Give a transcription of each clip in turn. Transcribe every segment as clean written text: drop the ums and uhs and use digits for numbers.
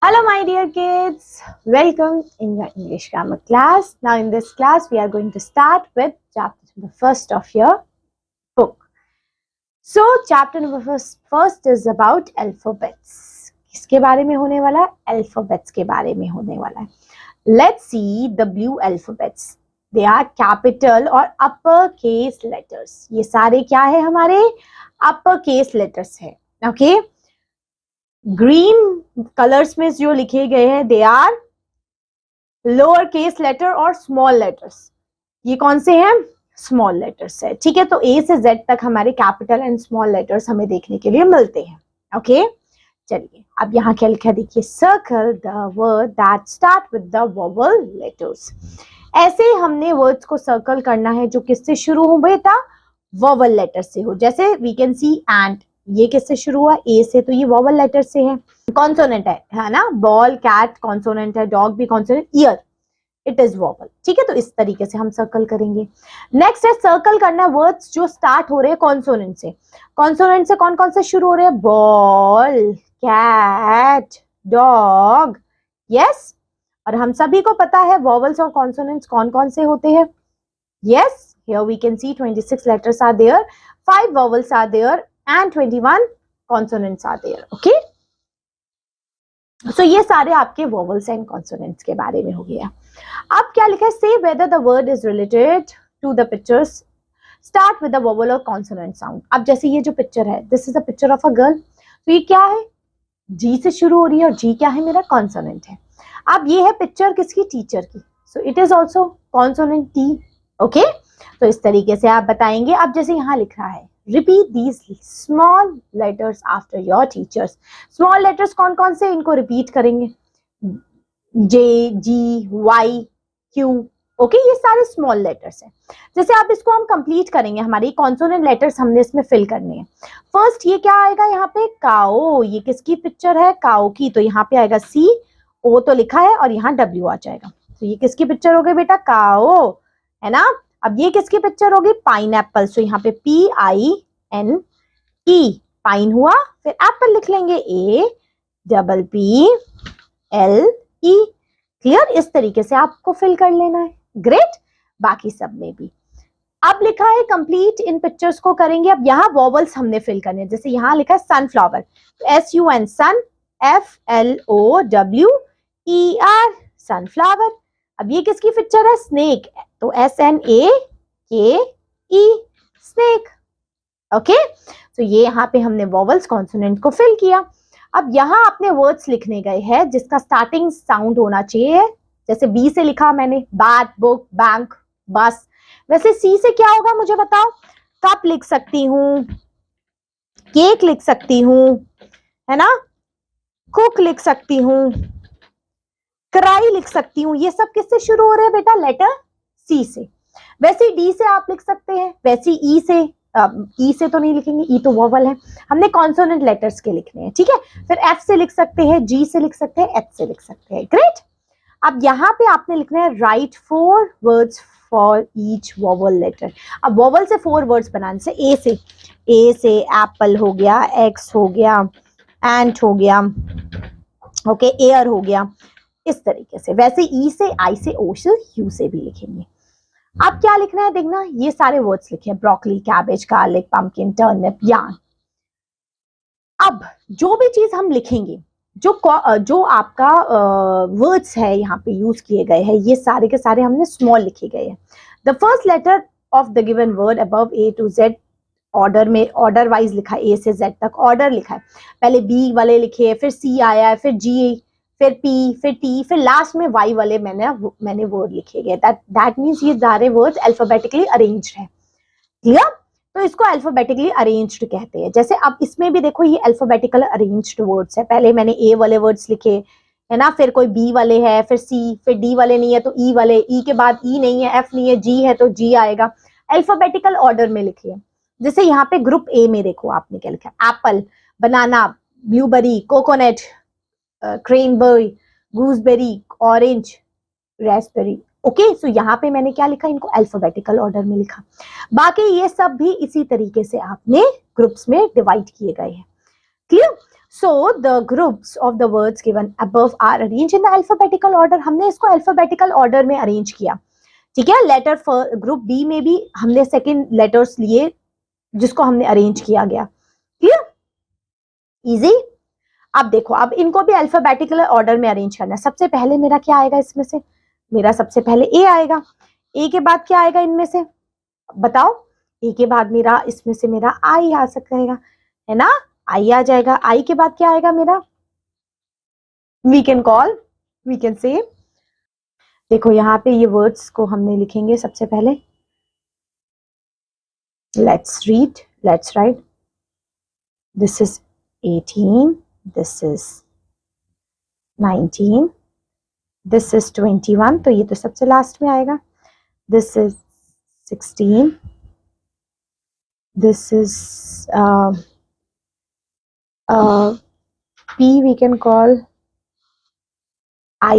Hello, my dear kids. Welcome in your English grammar class. Now, in this class, we are going to start with chapter number first of your book. So, chapter number first is about alphabets. किसके बारे में होने वाला है? Alphabets के बारे में होने वाला है. Let's see the blue alphabets. They are capital और uppercase letters. ये सारे क्या है हमारे uppercase letters है. Okay? ग्रीन कलर्स में जो लिखे गए हैं they are lower case letter और स्मॉल लेटर्स. ये कौन से हैं? स्मॉल लेटर्स है. ठीक है, तो ए से जेड तक हमारे कैपिटल एंड स्मॉल लेटर्स हमें देखने के लिए मिलते हैं. ओके, चलिए अब यहाँ क्या लिखा देखिए. Circle the word that start with the vowel letters. ऐसे हमने वर्ड्स को सर्कल करना है जो किससे शुरू हो बेटा? वोवेल लेटर से हो. जैसे वी कैन सी एंट, ये किससे शुरू हुआ? ए से, तो ये वोवेल लेटर से है. कॉन्सोनेंट है ना. बॉल, कैट कॉन्सोनेंट है, डॉग भी consonant, year it is vowel. ठीक है, तो इस तरीके से हम सर्कल करेंगे. नेक्स्ट है सर्कल करना वर्ड्स जो स्टार्ट हो रहे हैं कॉन्सोनेंट से. कॉन्सोनेंट से कौन कौन से शुरू हो रहे हैं? Ball, cat, dog. यस, और हम सभी को पता है वोवेल्स और कॉन्सोनेंट्स कौन कौन से होते हैं. Yes, here we can see 26 letters are there, 5 vowels are there and 21 consonants are there. Okay, so ये सारे आपके vowels and consonants के बारे में हो गया. अब क्या लिखा है? Say whether the word is related to the pictures. Start with the vowel or consonant sound. अब जैसे ये जो पिक्चर है, this is a picture of a girl. तो ये क्या है? G से शुरू हो रही है और G क्या है? मेरा consonant है. अब ये है पिक्चर किसकी? टीचर की. So it is also consonant T. Okay, तो इस तरीके से आप बताएंगे. अब जैसे यहाँ लिख रहा है, repeat these small letters after your teachers. Small letters कौन कौन से? इनको repeat करेंगे. J, G, Y, Q. Okay, ये सारे स्मॉल लेटर्स हैं. जैसे आप इसको हम कंप्लीट करेंगे, हमारी कॉन्सोनेंट लेटर्स हमने इसमें फिल करने हैं. फर्स्ट ये क्या आएगा यहाँ पे? काओ. ये किसकी पिक्चर है? काओ की. तो यहाँ पे आएगा C, O तो लिखा है और यहाँ W आ जाएगा. तो ये किसकी पिक्चर हो गई बेटा? काओ, है ना. अब ये किसकी पिक्चर होगी? पाइनएप्पल. तो यहाँ पे PINE, पाइन हुआ. फिर एप्पल लिख लेंगे APPLE. क्लियर? इस तरीके से आपको फिल कर लेना है. ग्रेट. बाकी सब में भी अब लिखा है कंप्लीट इन पिक्चर्स को करेंगे. अब यहाँ वोवेल्स हमने फिल करने हैं. जैसे यहाँ लिखा है सनफ्लावर, SUN सन, FLOWER सनफ्लावर. अब ये किसकी पिक्चर है? स्नेक. तो SNAKE स्नेक. ओके, तो ये यहाँ पे हमने वोवेल्स कॉन्सोनेंट को फिल किया. अब यहाँ आपने वर्ड्स लिखने गए हैं जिसका स्टार्टिंग साउंड होना चाहिए. जैसे B से लिखा मैंने, बैट, बुक, बैंक, बस. वैसे C से क्या होगा मुझे बताओ? कप लिख सकती हूँ, केक लिख सकती हूँ, है ना, कुक लिख सकती हूँ, क्राई लिख सकती हूँ. ये सब किससे शुरू हो रहे हैं बेटा? लेटर C से. वैसे D से आप लिख सकते हैं, वैसे E से तो नहीं लिखेंगे, E तो वोवेल है, हमने कॉन्सोनेंट लेटर्स के लिखने हैं. ठीक है, फिर F से लिख सकते हैं, G से लिख सकते हैं, H से लिख सकते हैं. ग्रेट. अब यहाँ पे आपने लिखना है write 4 words for each vowel letter. अब वोवेल से 4 वर्ड्स बनाने से A से एप्पल हो गया, X हो गया, एंट हो गया, ओके, एयर हो गया. इस तरीके से. वैसे E से, I से, O से, U से भी लिखेंगे. अब क्या लिखना है देखना, ये सारे वर्ड्स लिखे, broccoli, cabbage, garlic, pumpkin, turnip, yarn. अब जो भी चीज हम लिखेंगे, जो आपका वर्ड्स है यहाँ पे यूज किए गए हैं, ये सारे के सारे हमने स्मॉल लिखे गए हैं. The first letter of the given word above A to Z order में, ऑर्डर वाइज लिखा है. A से Z तक ऑर्डर लिखा है. पहले B वाले लिखे, फिर C आया, फिर G, फिर P, फिर T, फिर लास्ट में Y वाले मैंने वर्ड लिखे गए. दैट मीन्स ये सारे वर्ड्स अल्फाबेटिकली अरेंज्ड है. क्लियर? तो इसको अल्फाबेटिकली अरेंज्ड कहते हैं. जैसे अब इसमें भी देखो, ये अल्फाबेटिकल अरेंज्ड वर्ड्स है. पहले मैंने A वाले वर्ड्स लिखे, है ना, फिर कोई B वाले है, फिर C, फिर D वाले नहीं है तो E वाले, E के बाद E नहीं है, F नहीं है, G है तो G आएगा. अल्फाबेटिकल ऑर्डर में लिखिए. जैसे यहाँ पे ग्रुप A में देखो आपने क्या लिखा है? Apple, banana, blueberry, coconut, cranberry, gooseberry, orange, raspberry. Okay, so यहाँ पे मैंने क्या लिखा? इनको अल्फाबेटिकल ऑर्डर में लिखा. बाकी ये सब भी इसी तरीके से आपने ग्रुप्स में डिवाइड किए गए हैं. Clear? So the groups of the words given above are arranged in the alphabetical order. हमने इसको alphabetical order में arrange किया, ठीक है। लेटर ग्रुप बी में भी हमने सेकंड लेटर्स लिए जिसको हमने अरेंज किया गया। Clear, easy. अब देखो, अब इनको भी अल्फाबेटिकल ऑर्डर में अरेंज करना है। सबसे पहले मेरा क्या आएगा इसमें से? मेरा सबसे पहले ए आएगा। ए के बाद क्या आएगा इनमें से? बताओ। ए के बाद मेरा इसमें से मेरा आई आ सकता है ना, आई आ जाएगा। आई के बाद क्या आएगा मेरा? वी कैन से, देखो यहाँ पे ये वर्ड्स को हमने लिखेंगे सबसे पहले। Let's write, this is 18, this is 19, this is 21, तो ये तो सबसे लास्ट में आएगा। This is 16, this is P, we can call I,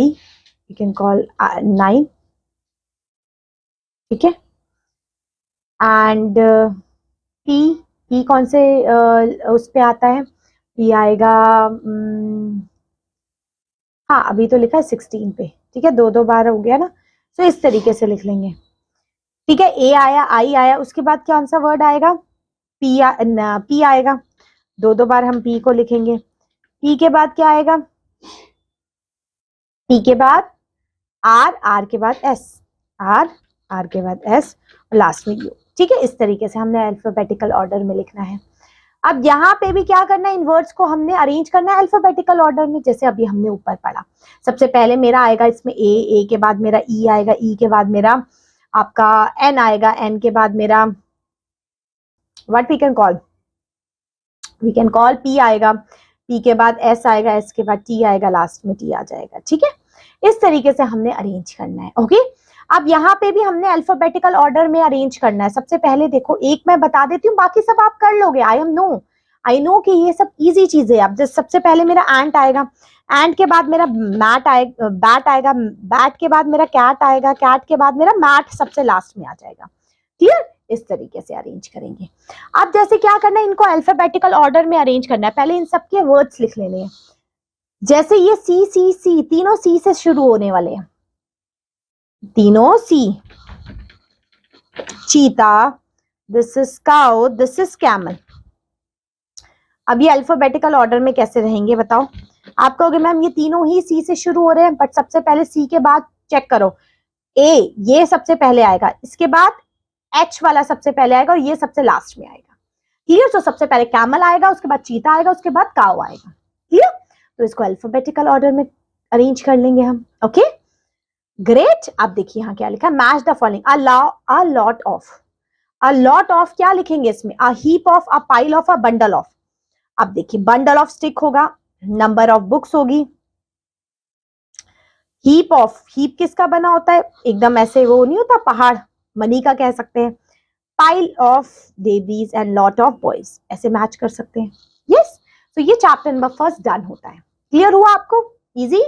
we can call 9, ठीक है। एंड P कौन से उस पे आता है? P आएगा, हाँ अभी तो लिखा है 16 पे, ठीक है, दो बार हो गया ना, तो इस तरीके से लिख लेंगे, ठीक है। A आया, I आया, उसके बाद कौन सा वर्ड आएगा? P आएगा, दो बार हम P को लिखेंगे। P के बाद क्या आएगा? P के बाद R के बाद S, R के बाद S, और लास्ट में U, ठीक है। इस तरीके से हमने अल्फाबेटिकल ऑर्डर में लिखना है। अब यहाँ पे भी क्या करना है? इन वर्ड्स को हमने अरेंज करना है अल्फाबेटिकल ऑर्डर में, जैसे अभी हमने ऊपर पढ़ा। सबसे पहले मेरा आएगा इसमें ए के बाद मेरा ई आएगा, ई के बाद मेरा आपका एन आएगा, एन के बाद मेरा what we can call P आएगा, पी के बाद एस आएगा, एस के बाद टी आएगा, लास्ट में टी आ जाएगा, ठीक है। इस तरीके से हमने अरेंज करना है, ओके। अब यहाँ पे भी हमने अल्फाबेटिकल ऑर्डर में अरेंज करना है। सबसे पहले देखो, एक मैं बता देती हूँ, बाकी सब आप कर लोगे। आई नो कि ये सब इजी चीजें है। अब जैसे सबसे पहले मेरा एंट आएगा, एंट के बाद मेरा बैट आएगा, बैट के बाद मेरा कैट आएगा, कैट के बाद मेरा मैट सबसे लास्ट में आ जाएगा, क्लियर। इस तरीके से अरेंज करेंगे। अब जैसे क्या करना है, इनको अल्फाबेटिकल ऑर्डर में अरेंज करना है। पहले इन सबके वर्ड्स लिख लेने हैं। जैसे ये सी, तीनों सी से शुरू होने वाले हैं, तीनों सी। चीता, this is cow, this is camel. अब ये अल्फाबेटिकल ऑर्डर में कैसे रहेंगे बताओ? आप कहोगे मैम ये तीनों ही सी से शुरू हो रहे हैं, बट सबसे पहले सी के बाद चेक करो, ए ये सबसे पहले आएगा, इसके बाद एच वाला सबसे पहले आएगा, और ये सबसे लास्ट में आएगा, क्लियर। तो सबसे पहले कैमल आएगा, उसके बाद चीता आएगा, उसके बाद काउ आएगा, क्लियर। तो इसको अल्फाबेटिकल ऑर्डर में अरेंज कर लेंगे हम, ओके ग्रेट। अब देखिए यहाँ क्या लिखा, match the following, a lot of क्या लिखेंगे इसमें? A heap of, a pile of, a bundle of. अब देखिए, बंडल ऑफ स्टिक होगा, नंबर ऑफ बुक्स होगी, हीप किसका बना होता है? एकदम ऐसे वो नहीं होता पहाड़, मनी का कह सकते हैं। Pile of babies and lot of boys, ऐसे मैच कर सकते हैं, यस। तो ये चैप्टर नंबर फर्स्ट डन होता है। क्लियर हुआ आपको? इजी।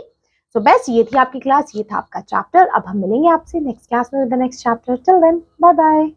सो बेस्ट, ये थी आपकी क्लास, ये था आपका चैप्टर। अब हम मिलेंगे आपसे नेक्स्ट क्लास में with the next chapter. Till then, bye bye.